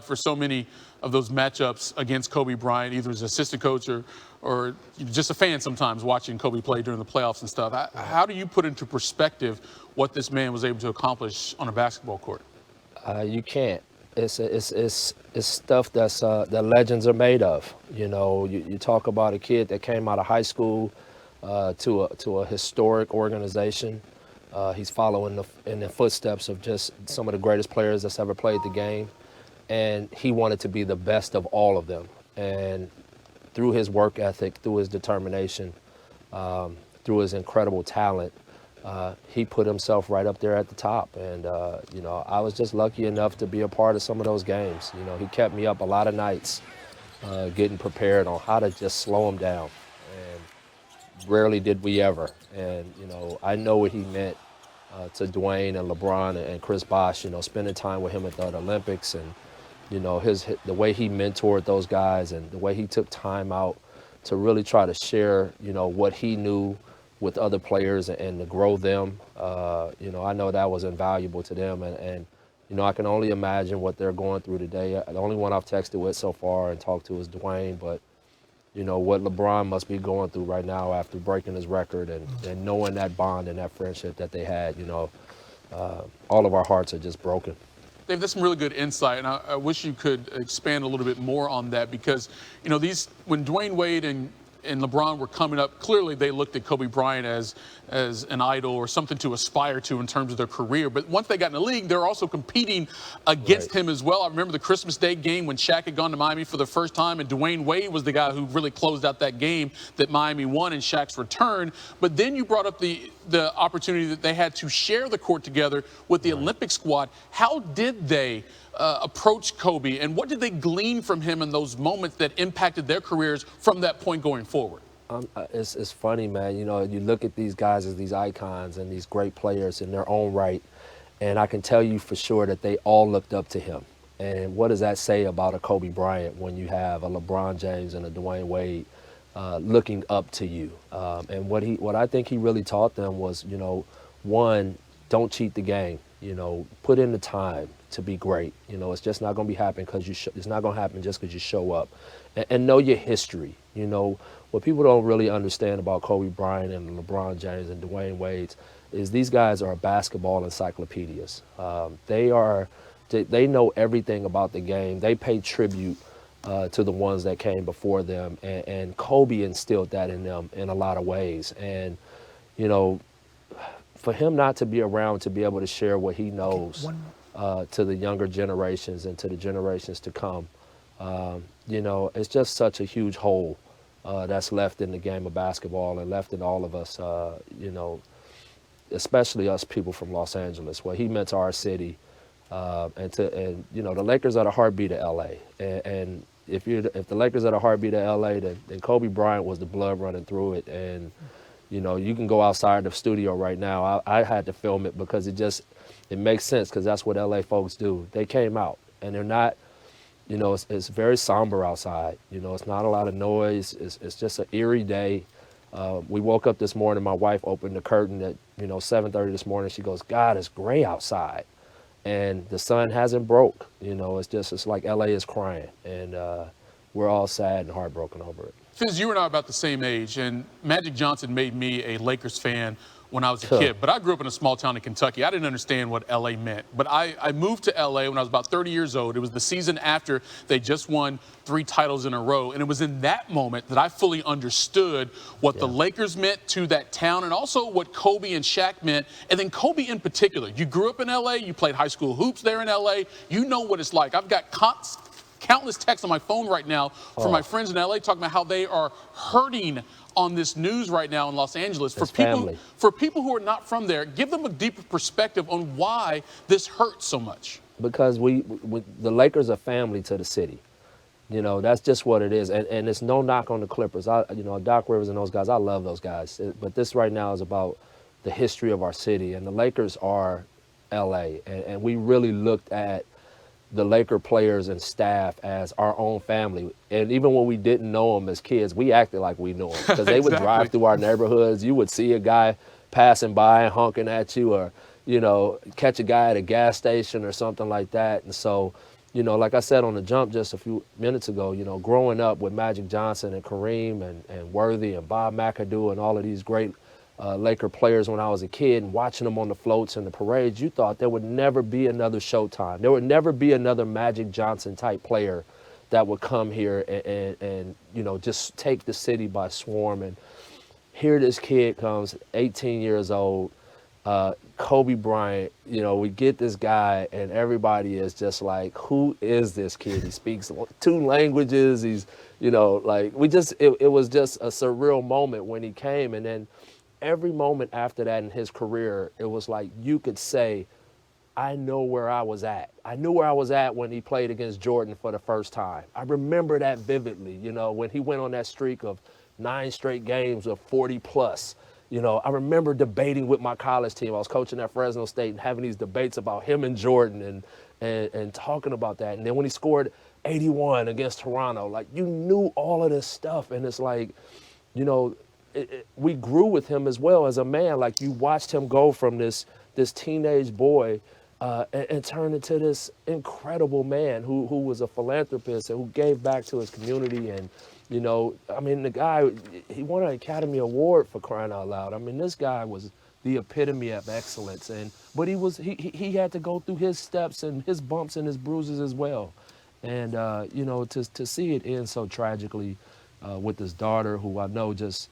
for so many of those matchups against Kobe Bryant, either as assistant coach or just a fan sometimes watching Kobe play during the playoffs and stuff. How do you put into perspective what this man was able to accomplish on a basketball court? You can't. It's stuff that legends are made of. You know, you talk about a kid that came out of high school to a historic organization. He's following in the footsteps of just some of the greatest players that's ever played the game. And he wanted to be the best of all of them. And through his work ethic, through his determination, through his incredible talent, he put himself right up there at the top. And, you know, I was just lucky enough to be a part of some of those games. You know, he kept me up a lot of nights getting prepared on how to just slow him down. And rarely did we ever. And, you know, I know what he meant to Dwayne and LeBron and Chris Bosh, you know, spending time with him at the Olympics and, you know, the way he mentored those guys and the way he took time out to really try to share, you know, what he knew with other players and to grow them. You know, I know that was invaluable to them. And, you know, I can only imagine what they're going through today. The only one I've texted with so far and talked to is Dwayne. But, you know, what LeBron must be going through right now after breaking his record and knowing that bond and that friendship that they had, you know, all of our hearts are just broken. Dave, that's some really good insight, and I wish you could expand a little bit more on that because, you know, when Dwayne Wade and LeBron were coming up, clearly they looked at Kobe Bryant as an idol or something to aspire to in terms of their career. But once they got in the league, they're also competing against him as well. I remember the Christmas Day game when Shaq had gone to Miami for the first time, and Dwayne Wade was the guy who really closed out that game that Miami won in Shaq's return. But then you brought up the opportunity that they had to share the court together with the Olympic squad. How did they approach Kobe, and what did they glean from him in those moments that impacted their careers from that point going forward? It's funny, man. You know, you look at these guys as these icons and these great players in their own right, and I can tell you for sure that they all looked up to him. And what does that say about a Kobe Bryant when you have a LeBron James and a Dwayne Wade looking up to you? And what I think he really taught them was, you know, one, don't cheat the game. You know, put in the time to be great. You know, it's just not going to be happening because it's not going to happen just because you show up. And know your history. You know, what people don't really understand about Kobe Bryant and LeBron James and Dwayne Wade is these guys are basketball encyclopedias. They know everything about the game. They pay tribute to the ones that came before them. And Kobe instilled that in them in a lot of ways. And, you know, for him not to be around to be able to share what he knows to the younger generations and to the generations to come, you know, it's just such a huge hole that's left in the game of basketball and left in all of us, you know, especially us people from Los Angeles, what he meant to our city. And you know, the Lakers are the heartbeat of LA. And if the Lakers are the heartbeat of LA, then Kobe Bryant was the blood running through it. And you know, you can go outside the studio right now. I had to film it because it makes sense because that's what LA folks do. They came out and they're not, you know, it's very somber outside. You know, it's not a lot of noise. It's just an eerie day. We woke up this morning, my wife opened the curtain at, you know, 7:30 this morning. She goes, God, it's gray outside. And the sun hasn't broke. You know, it's like LA is crying. And we're all sad and heartbroken over it. Fizz, you and I are about the same age, and Magic Johnson made me a Lakers fan when I was a kid. But I grew up in a small town in Kentucky. I didn't understand what L.A. meant. But I moved to L.A. when I was about 30 years old. It was the season after they just won 3 titles in a row. And it was in that moment that I fully understood what the Lakers meant to that town and also what Kobe and Shaq meant. And then Kobe in particular. You grew up in L.A. You played high school hoops there in L.A. You know what it's like. I've got countless texts on my phone right now from my friends in LA talking about how they are hurting on this news right now in Los Angeles. For people who are not from there, give them a deeper perspective on why this hurts so much. Because the Lakers are family to the city. You know, that's just what it is. And it's no knock on the Clippers. You know, Doc Rivers and those guys, I love those guys. But this right now is about the history of our city. And the Lakers are LA. And we really looked at the Laker players and staff as our own family. And even when we didn't know them as kids, we acted like we knew them. Because they would drive through our neighborhoods. You would see a guy passing by and honking at you, or, you know, catch a guy at a gas station or something like that. And so, you know, like I said on the jump just a few minutes ago, you know, growing up with Magic Johnson and Kareem and Worthy and Bob McAdoo and all of these great Laker players when I was a kid and watching them on the floats and the parades, you thought there would never be another Showtime. There would never be another Magic Johnson type player that would come here and you know, just take the city by swarm. And here this kid comes, 18 years old, Kobe Bryant, you know, we get this guy and everybody is just like, who is this kid? He speaks 2 languages. He's, you know, like it was just a surreal moment when he came. And then every moment after that in his career, it was like you could say, I know where I was at. I knew where I was at when he played against Jordan for the first time. I remember that vividly, you know, when he went on that streak of 9 straight games of 40 plus. You know, I remember debating with my college team. I was coaching at Fresno State and having these debates about him and Jordan and talking about that. And then when he scored 81 against Toronto, like, you knew all of this stuff. And it's like, you know, we grew with him as well as a man. Like, you watched him go from this teenage boy and turn into this incredible man who was a philanthropist and who gave back to his community. And, you know, I mean, the guy, he won an Academy Award for crying out loud. I mean, this guy was the epitome of excellence. But he had to go through his steps and his bumps and his bruises as well. And, you know, to see it end so tragically with his daughter, who I know just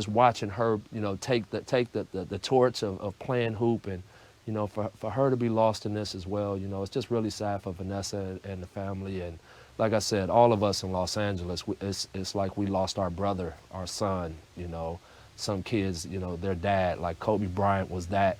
watching her, you know, take the torch of playing hoop, and, you know, for her to be lost in this as well, you know, it's just really sad for Vanessa and the family. And like I said, all of us in Los Angeles, it's like we lost our brother, our son, you know. Some kids, you know, their dad, like Kobe Bryant was that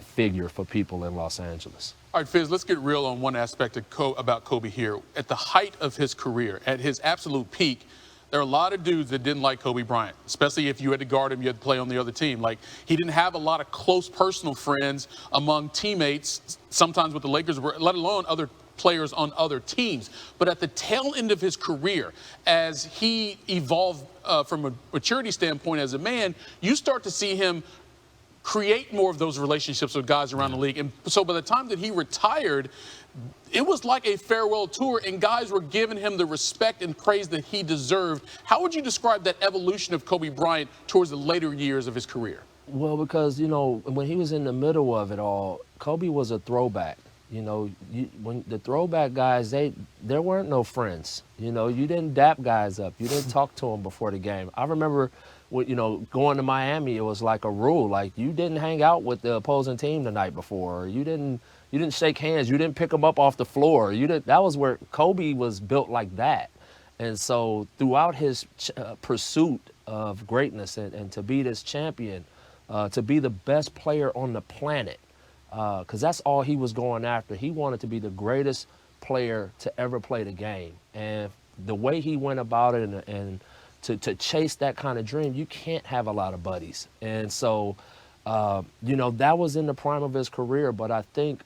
figure for people in Los Angeles. All right, Fizz, let's get real on one aspect about Kobe here. At the height of his career, at his absolute peak, there are a lot of dudes that didn't like Kobe Bryant, especially if you had to guard him, you had to play on the other team. Like, he didn't have a lot of close personal friends among teammates, sometimes with the Lakers, let alone other players on other teams. But at the tail end of his career, as he evolved from a maturity standpoint as a man, you start to see him create more of those relationships with guys around the league. And so by the time that he retired, it was like a farewell tour, and guys were giving him the respect and praise that he deserved. How would you describe that evolution of Kobe Bryant towards the later years of his career? Well, because, you know, when he was in the middle of it all, Kobe was a throwback. You know, when the throwback guys, there weren't no friends. You know, you didn't dap guys up. You didn't talk to them before the game. I remember, you know, going to Miami, it was like a rule. Like, you didn't hang out with the opposing team the night before. Or you didn't shake hands. You didn't pick them up off the floor. That was where Kobe was built like that. And so throughout his pursuit of greatness and to be this champion, to be the best player on the planet, because that's all he was going after. He wanted to be the greatest player to ever play the game. And the way he went about it and to chase that kind of dream, you can't have a lot of buddies. And so, you know, that was in the prime of his career. But I think,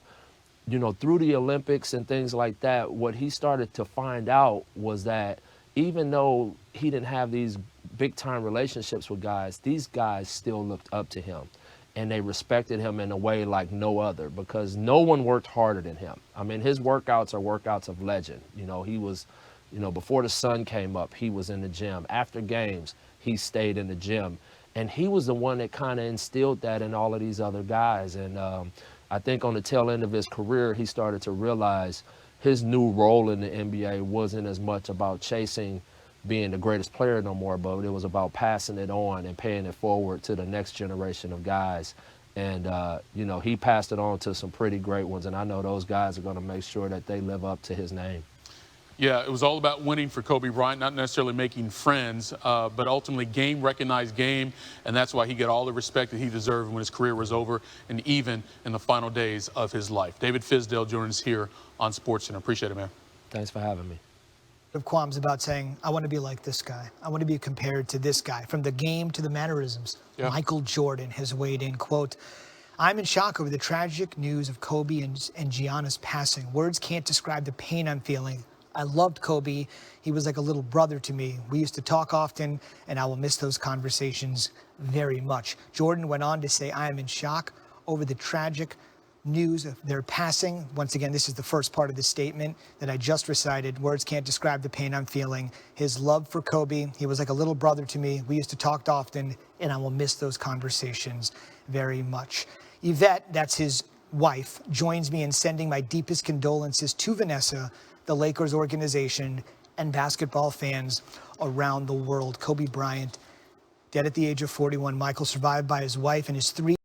you know, through the Olympics and things like that, what he started to find out was that even though he didn't have these big time relationships with guys, these guys still looked up to him. And they respected him in a way like no other, because no one worked harder than him. I mean, his workouts are workouts of legend. You know, he was, you know, before the sun came up, he was in the gym. After games, he stayed in the gym. And he was the one that kind of instilled that in all of these other guys. And I think on the tail end of his career, he started to realize his new role in the NBA wasn't as much about chasing being the greatest player no more, but it was about passing it on and paying it forward to the next generation of guys. And, you know, he passed it on to some pretty great ones, and I know those guys are going to make sure that they live up to his name. Yeah, it was all about winning for Kobe Bryant, not necessarily making friends, but ultimately recognized game, and that's why he got all the respect that he deserved when his career was over, and even in the final days of his life. David Fizdale joining us here on SportsCenter. Appreciate it, man. Thanks for having me. Of qualms about saying, I want to be like this guy. I want to be compared to this guy. From the game to the mannerisms, yeah. Michael Jordan has weighed in, quote, I'm in shock over the tragic news of Kobe and Gianna's passing. Words can't describe the pain I'm feeling. I loved Kobe. He was like a little brother to me. We used to talk often, and I will miss those conversations very much. Jordan went on to say, I am in shock over the tragic news of their passing. Once again, this is the first part of the statement that I just recited. Words can't describe the pain I'm feeling. His love for Kobe, he was like a little brother to me. We used to talk often, and I will miss those conversations very much. Yvette, that's his wife, joins me in sending my deepest condolences to Vanessa, the Lakers organization, and basketball fans around the world. Kobe Bryant, dead at the age of 41. Michael, survived by his wife and his 3